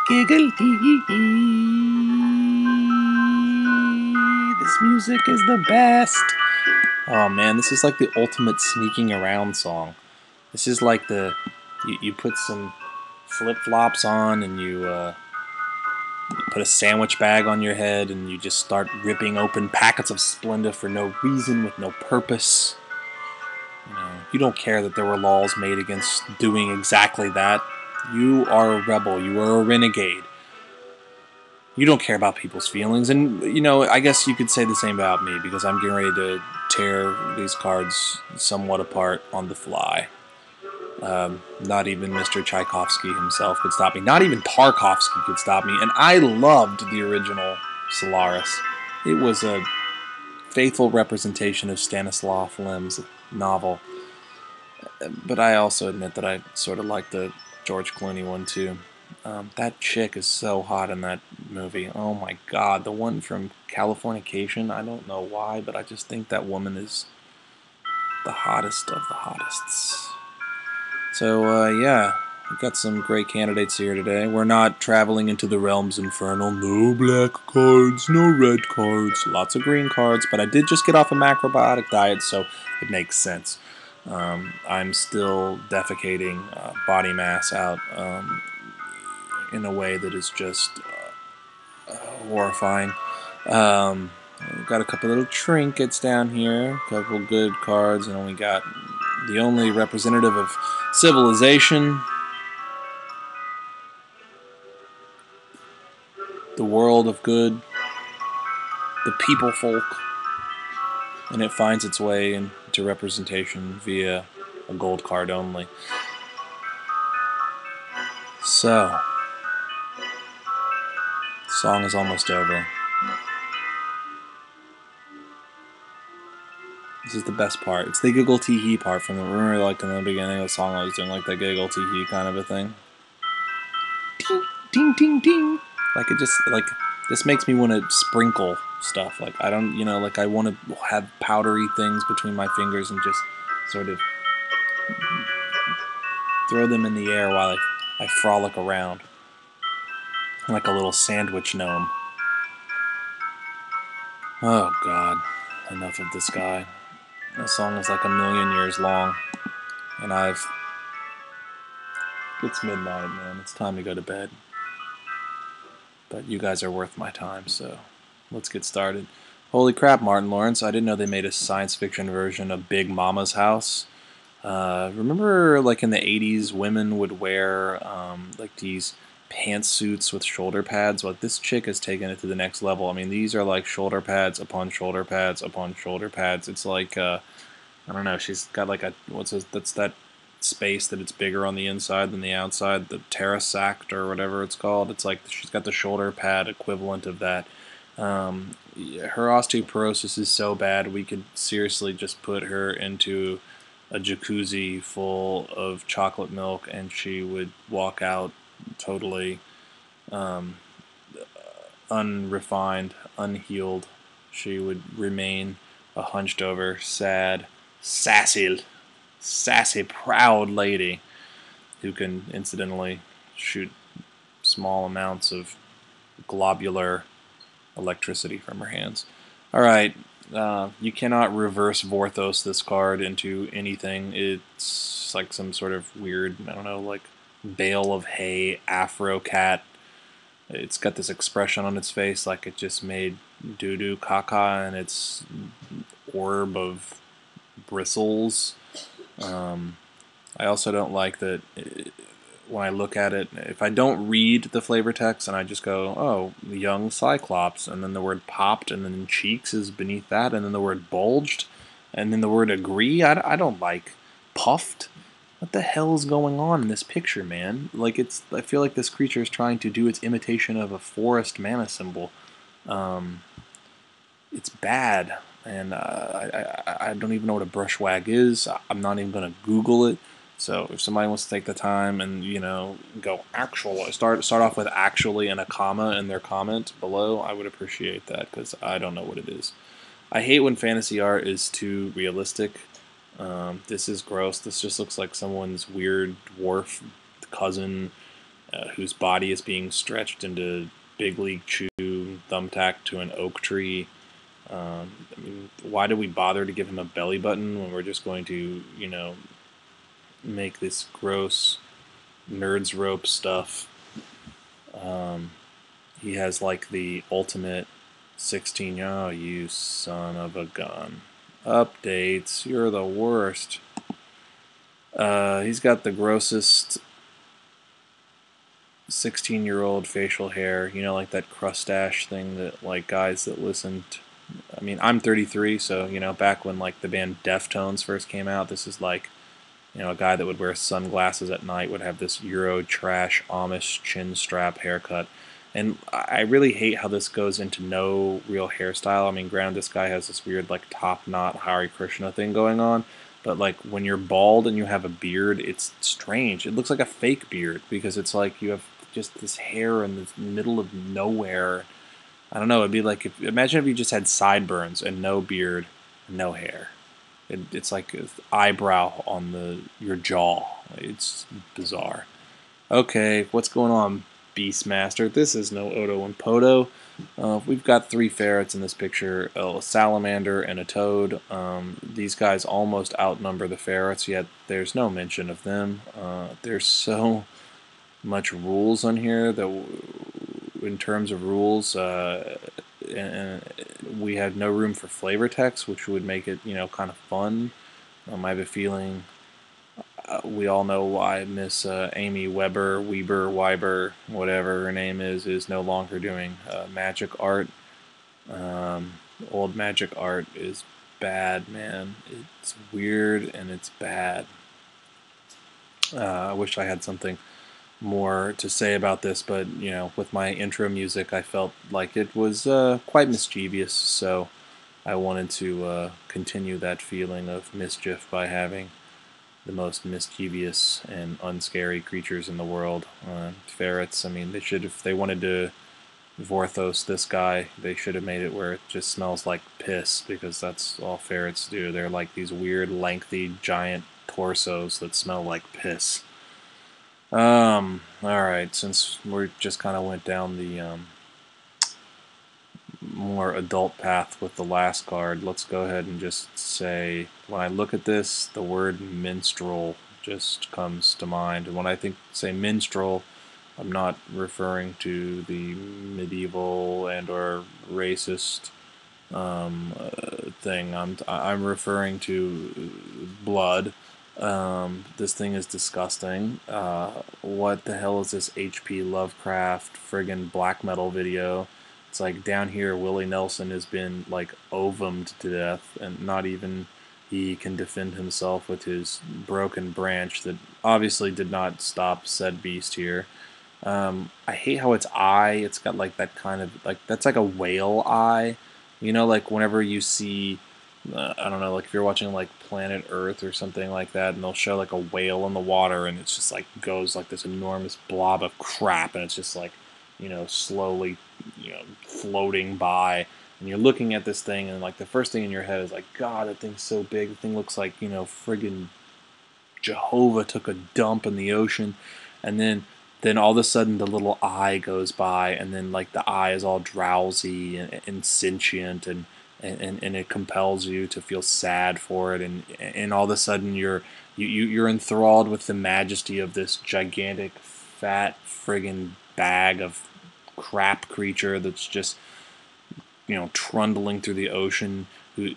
Giggle tee. This music is the best. Oh man, this is like the ultimate sneaking around song. This is like you put some flip flops on and you put a sandwich bag on your head and you just start ripping open packets of Splenda for no reason with no purpose. You don't care that there were laws made against doing exactly that. You are a rebel. You are a renegade. You don't care about people's feelings. And, I guess you could say the same about me because I'm getting ready to tear these cards somewhat apart on the fly. Not even Mr. Tchaikovsky himself could stop me. Not even Tarkovsky could stop me. And I loved the original Solaris. It was a faithful representation of Stanislav Lem's novel. But I also admit that I sort of like the George Clooney one too. That chick is so hot in that movie. Oh my god, the one from Californication. I don't know why, but I just think that woman is the hottest of the hottests. So yeah, we've got some great candidates here today. We're not traveling into the realms infernal. No black cards, no red cards, lots of green cards. But I did just get off a macrobiotic diet, so it makes sense. I'm still defecating body mass out in a way that is just horrifying. We've got a couple little trinkets down here, a couple good cards, and then we got the only representative of civilization, the world of good, the people folk, and it finds its way into representation via a gold card only. So, the song is almost over. This is the best part. It's the giggle tee hee part from the remember like in the beginning of the song I was doing like that giggle tee hee kind of a thing. Ding ding ding ding. Like it just like this makes me want to sprinkle stuff. Like I don't like I want to have powdery things between my fingers and just sort of throw them in the air while I frolic around. Like a little sandwich gnome. Oh god. Enough of this guy. This song is like 1,000,000 years long. And it's midnight, man. It's time to go to bed. But you guys are worth my time, so let's get started. Holy crap, Martin Lawrence. I didn't know they made a science fiction version of Big Mama's House. Remember, like in the 80s, women would wear like these pantsuits with shoulder pads? Well, this chick has taken it to the next level. I mean, these are like shoulder pads upon shoulder pads upon shoulder pads. It's like, I don't know, she's got like that's that space that it's bigger on the inside than the outside, the Terrasact or whatever it's called. It's like she's got the shoulder pad equivalent of that. Her osteoporosis is so bad we could seriously just put her into a jacuzzi full of chocolate milk and she would walk out totally unrefined, unhealed. She would remain a hunched over, sad, sassy, proud lady who can incidentally shoot small amounts of globular electricity from her hands. All right, you cannot reverse Vorthos this card into anything. It's like some sort of weird, I don't know, like bale of hay, afro cat. It's got this expression on its face like it just made doo-doo caca and its orb of bristles. I also don't like that when I look at it, if I don't read the flavor text and I just go, oh, young Cyclops, and then the word popped, and then cheeks is beneath that, and then the word bulged, and then the word agree, I don't like puffed. What the hell is going on in this picture, man? Like I feel like this creature is trying to do its imitation of a forest mana symbol. It's bad, and I don't even know what a brushwag is. I'm not even going to Google it. So if somebody wants to take the time and go actually start off with actually and a comma in their comment below, I would appreciate that because I don't know what it is. I hate when fantasy art is too realistic. This is gross. This just looks like someone's weird dwarf cousin whose body is being stretched into Big League Chew, thumbtacked to an oak tree. I mean, why do we bother to give him a belly button when we're just going to, make this gross nerds rope stuff? Um, he has like the ultimate 16. Oh, you son of a gun. Updates. You're the worst. He's got the grossest 16-year-old facial hair. Like that crustache thing that like guys that listened. I mean, I'm 33, so back when like the band Deftones first came out, this is like a guy that would wear sunglasses at night would have this Euro trash Amish chin strap haircut. And I really hate how this goes into no real hairstyle. I mean, granted, this guy has this weird like top knot Hare Krishna thing going on, but like when you're bald and you have a beard, it's strange. It looks like a fake beard because it's like you have just this hair in the middle of nowhere. I don't know. It'd be like imagine if you just had sideburns and no beard, and no hair. It's like an eyebrow on your jaw. It's bizarre. Okay, what's going on, Beastmaster? This is no Odo and Podo. We've got 3 ferrets in this picture, a salamander and a toad. These guys almost outnumber the ferrets, yet there's no mention of them. There's so much rules on here that, in terms of rules, and we had no room for flavor text, which would make it, kind of fun. I have a feeling we all know why Miss Amy Weber, whatever her name is no longer doing magic art. Old magic art is bad, man. It's weird and it's bad. I wish I had something more to say about this, but with my intro music, I felt like it was quite mischievous, so I wanted to continue that feeling of mischief by having the most mischievous and unscary creatures in the world. Ferrets, I mean, if they wanted to Vorthos this guy, they should have made it where it just smells like piss, because that's all ferrets do. They're like these weird, lengthy, giant torsos that smell like piss. Alright, since we just kind of went down the more adult path with the last card, let's go ahead and just say, when I look at this, the word minstrel just comes to mind. And when I say minstrel, I'm not referring to the medieval and or racist thing. I'm referring to blood. This thing is disgusting. What the hell is this H.P. Lovecraft friggin' black metal video? It's like down here, Willie Nelson has been like ovumed to death, and not even he can defend himself with his broken branch that obviously did not stop said beast here. I hate how its eye, it's got like that kind of, like, that's like a whale eye. Like whenever you see, I don't know, like if you're watching like Planet Earth or something like that, and they'll show like a whale in the water, and it's just like goes like this enormous blob of crap, and it's just like, slowly, floating by, and you're looking at this thing, and like the first thing in your head is like, God, that thing's so big. The thing looks like, friggin' Jehovah took a dump in the ocean, and then all of a sudden the little eye goes by, and then like the eye is all drowsy and sentient, and it compels you to feel sad for it, and all of a sudden you're enthralled with the majesty of this gigantic fat friggin' bag of crap creature that's just trundling through the ocean,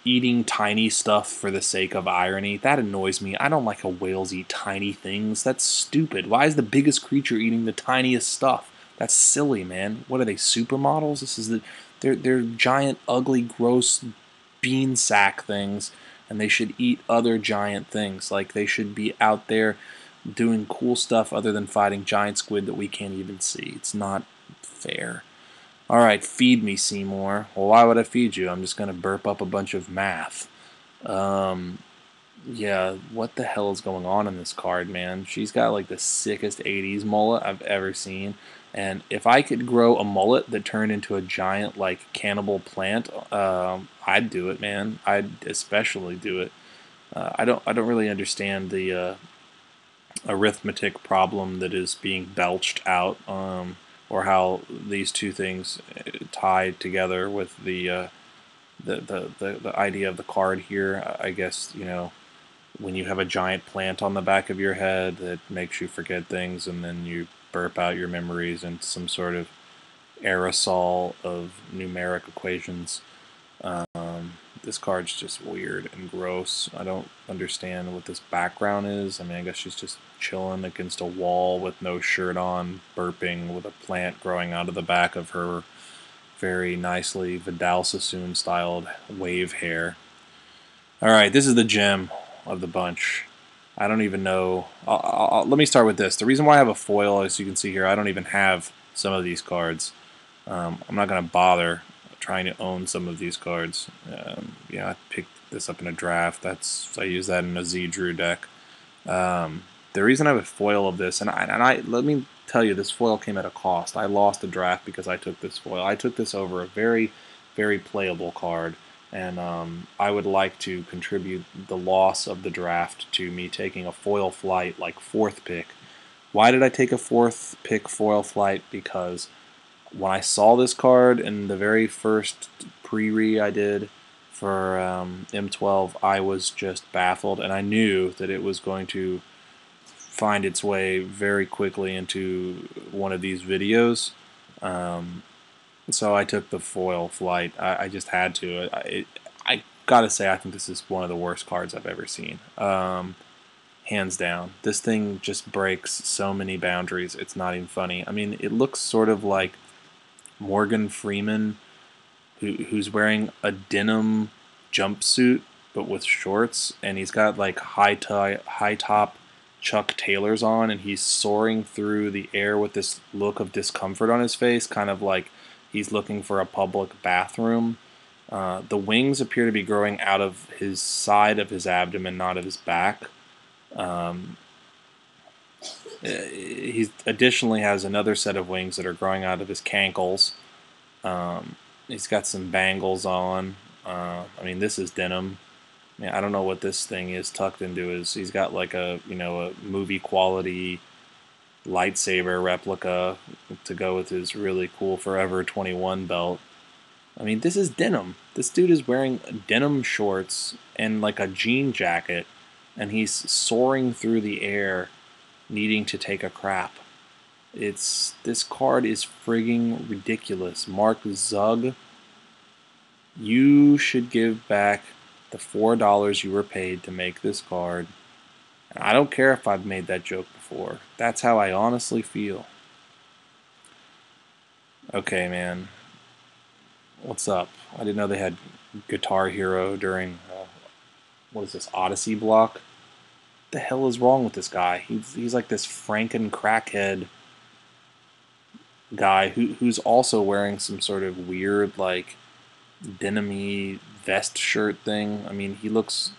eating tiny stuff for the sake of irony. That annoys me. I don't like how whales eat tiny things. That's stupid. Why is the biggest creature eating the tiniest stuff? That's silly, man. What are they, supermodels? They're giant, ugly, gross bean sack things, and they should eat other giant things. Like, they should be out there doing cool stuff other than fighting giant squid that we can't even see. It's not fair. Alright, feed me, Seymour. Well, why would I feed you? I'm just going to burp up a bunch of math. Yeah, what the hell is going on in this card, man? She's got like the sickest 80s mullet I've ever seen. And if I could grow a mullet that turned into a giant, like, cannibal plant, I'd do it, man. I'd especially do it. I don't really understand the arithmetic problem that is being belched out, or how these two things tie together with the idea of the card here. I guess, when you have a giant plant on the back of your head that makes you forget things, and then you burp out your memories into some sort of aerosol of numeric equations. This card's just weird and gross. I don't understand what this background is. I mean, I guess she's just chilling against a wall with no shirt on, burping with a plant growing out of the back of her very nicely Vidal Sassoon styled wave hair. Alright, this is the gem of the bunch. I don't even know. Let me start with this. The reason why I have a foil, as you can see here, I don't even have some of these cards. I'm not going to bother trying to own some of these cards. I picked this up in a draft. I use that in a Z-Drew deck. The reason I have a foil of this, and I let me tell you, this foil came at a cost. I lost a draft because I took this foil. I took this over a very, very playable card, and I would like to contribute the loss of the draft to me taking a foil flight like 4th pick. Why did I take a 4th pick foil flight? Because when I saw this card in the very first pre-re I did for M12, I was just baffled, and I knew that it was going to find its way very quickly into one of these videos. So I took the foil flight. I just had to. I gotta say, I think this is one of the worst cards I've ever seen. Hands down. This thing just breaks so many boundaries. It's not even funny. I mean, it looks sort of like Morgan Freeman, who's wearing a denim jumpsuit but with shorts, and he's got like high top Chuck Taylors on, and he's soaring through the air with this look of discomfort on his face, kind of like he's looking for a public bathroom. The wings appear to be growing out of his side of his abdomen, not of his back. He additionally has another set of wings that are growing out of his cankles. He's got some bangles on. I mean, this is denim. Yeah, I don't know what this thing is tucked into his. He's got like a movie quality lightsaber replica to go with his really cool Forever 21 belt. I mean, this is denim. This dude is wearing denim shorts and like a jean jacket, and he's soaring through the air, needing to take a crap. This card is frigging ridiculous. Mark Zug, you should give back the $4 you were paid to make this card. And I don't care if I've made that joke before. That's how I honestly feel. Okay, man. What's up? I didn't know they had Guitar Hero during, what is this, Odyssey block? What the hell is wrong with this guy? He's like this Franken crackhead guy who's also wearing some sort of weird, like, denim-y vest shirt thing. I mean, he looks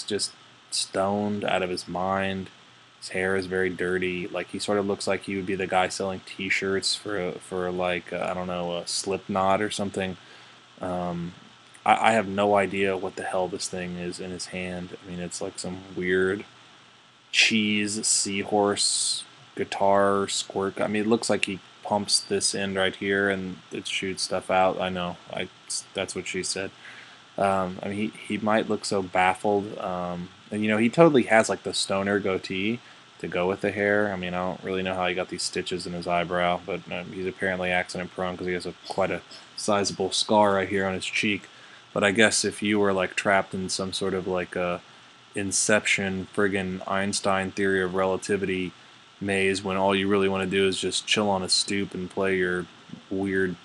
just stoned out of his mind. His hair is very dirty. Like, he sort of looks like he would be the guy selling T-shirts for like I don't know, a Slipknot or something. I have no idea what the hell this thing is in his hand. I mean, it's like some weird cheese seahorse guitar squirt. I mean, it looks like he pumps this end right here and it shoots stuff out. I know. That's what she said. I mean, he might look so baffled. And he totally has like the stoner goatee to go with the hair. I mean, I don't really know how he got these stitches in his eyebrow, but he's apparently accident prone because he has quite a sizable scar right here on his cheek. But I guess if you were like trapped in some sort of like a Inception friggin' Einstein theory of relativity maze when all you really want to do is just chill on a stoop and play your weird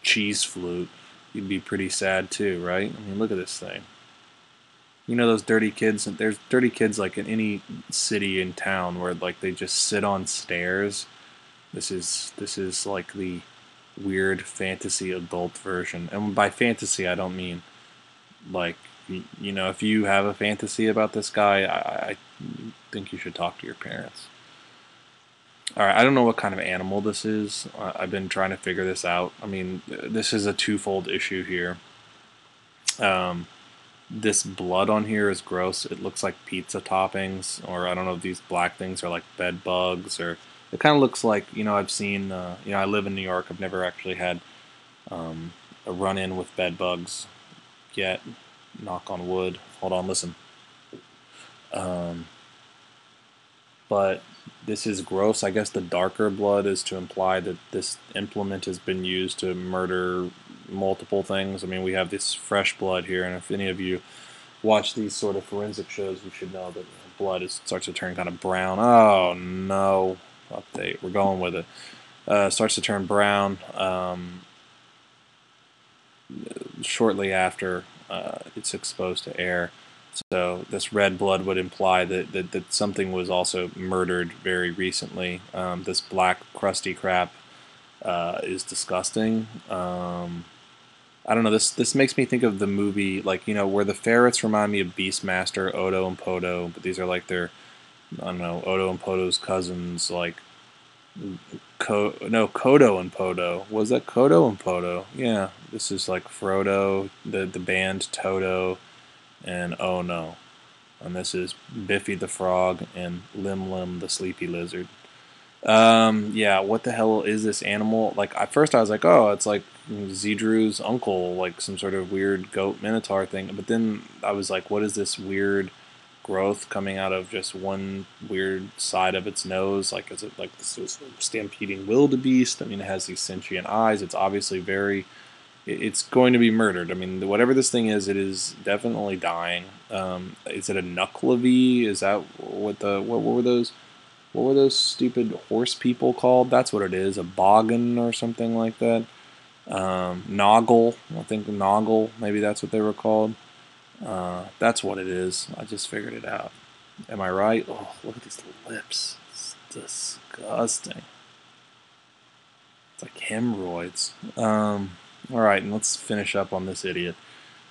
cheese flute, you'd be pretty sad too, right? I mean, look at this thing. Those dirty kids. There's dirty kids like in any city and town where like they just sit on stairs. This is like the weird fantasy adult version. And by fantasy, I don't mean like if you have a fantasy about this guy, I think you should talk to your parents. Alright, I don't know what kind of animal this is. I've been trying to figure this out. I mean, this is a twofold issue here. this blood on here is gross. It looks like pizza toppings, or I don't know if these black things are like bed bugs, or it kind of looks like, I've seen, I live in New York. I've never actually had a run in with bed bugs yet. Knock on wood. Hold on, listen. Um, but this is gross. I guess the darker blood is to imply that this implement has been used to murder multiple things. I mean, we have this fresh blood here, and if any of you watch these sort of forensic shows, you should know that blood starts to turn kind of brown. Oh no! Update. We're going with it. Starts to turn brown shortly after it's exposed to air. So this red blood would imply that something was also murdered very recently. This black crusty crap is disgusting. I don't know. This makes me think of the movie, like, where the ferrets remind me of Beastmaster, Odo and Podo, but these are like their, I don't know, Odo and Podo's cousins, like Kodo and Podo. Was that Kodo and Podo? Yeah, this is like Frodo, the band Toto, and oh no, and this is Biffy the Frog and Lim Lim the Sleepy Lizard. Yeah, what the hell is this animal? Like, at first I was like, oh, it's like Zedru's uncle, like some sort of weird goat minotaur thing. But then I was like, what is this weird growth coming out of just one weird side of its nose? Like, is it like this stampeding wildebeest? I mean, it has these sentient eyes. It's obviously very. It's going to be murdered. I mean, whatever this thing is, it is definitely dying. Is it a Nuckelavee? Is that what the what were those? What were those stupid horse people called? That's what it is, a boggin or something like that. Noggle, I think Noggle, maybe that's what they were called. That's what it is. I just figured it out. Am I right? Oh, look at these lips. It's disgusting. It's like hemorrhoids. All right, and let's finish up on this idiot.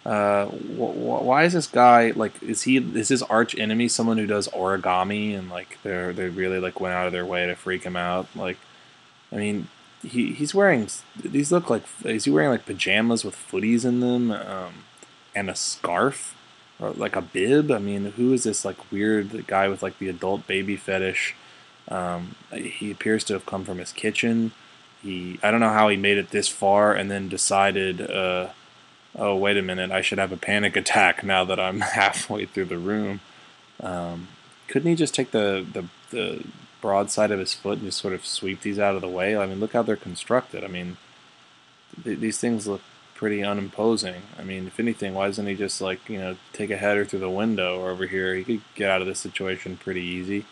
Why is this guy like? Is his arch enemy someone who does origami and like they really like went out of their way to freak him out? Like, I mean, he's wearing these look like is he wearing like pajamas with footies in them, and a scarf or like a bib? I mean, who is this like weird guy with like the adult baby fetish? He appears to have come from his kitchen. I don't know how he made it this far and then decided. Oh, wait a minute, I should have a panic attack now that I'm halfway through the room. Couldn't he just take the broad side of his foot and just sort of sweep these out of the way? I mean, look how they're constructed. I mean, these things look pretty unimposing. I mean, if anything, why doesn't he just, like, take a header through the window or over here? He could get out of this situation pretty easy.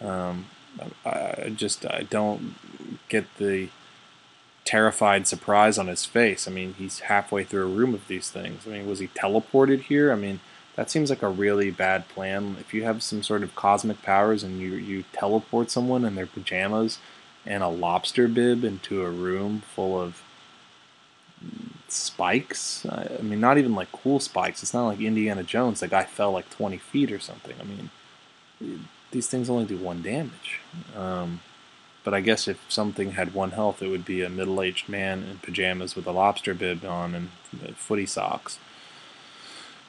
Um, I don't get the terrified surprise on his face. I mean, he's halfway through a room of these things. I mean, was he teleported here? I mean, that seems like a really bad plan. If you have some sort of cosmic powers and you teleport someone in their pajamas and a lobster bib into a room full of spikes, I mean, not even like cool spikes. It's not like Indiana Jones. The guy fell like 20 feet or something. I mean, these things only do one damage. But I guess if something had one health, it would be a middle-aged man in pajamas with a lobster bib on and footy socks.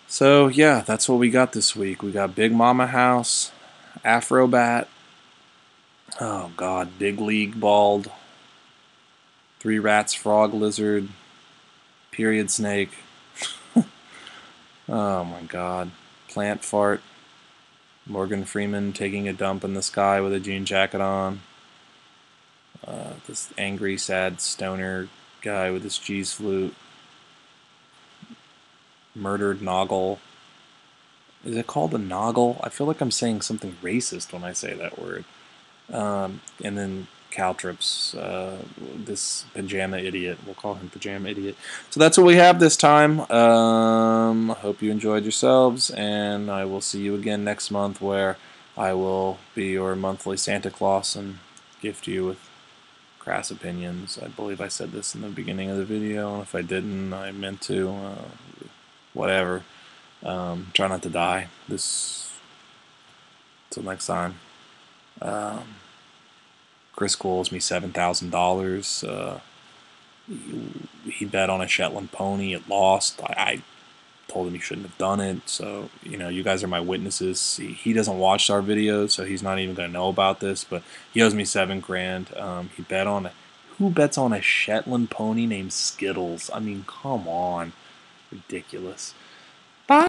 So, yeah, that's what we got this week. We got Big Mama House, Afrobat, oh, God, Big League Bald, Three Rats Frog Lizard, Period Snake, oh, my God, Plant Fart, Morgan Freeman taking a dump in the sky with a jean jacket on. This angry, sad stoner guy with his cheese flute. Murdered Noggle. Is it called a Noggle? I feel like I'm saying something racist when I say that word. And then Caltrips, this pajama idiot. We'll call him Pajama Idiot. So that's what we have this time. I hope you enjoyed yourselves, and I will see you again next month where I will be your monthly Santa Claus and gift you with crass opinions. I believe I said this in the beginning of the video, and if I didn't, I meant to. Whatever. Try not to die. Till next time. Chris Cole owes me $7,000. He bet on a Shetland pony. It lost. I told him he shouldn't have done it. So, you guys are my witnesses. He doesn't watch our videos, so he's not even going to know about this. But he owes me $7,000. He bet on it. Who bets on a Shetland pony named Skittles? I mean, come on. Ridiculous. Bye.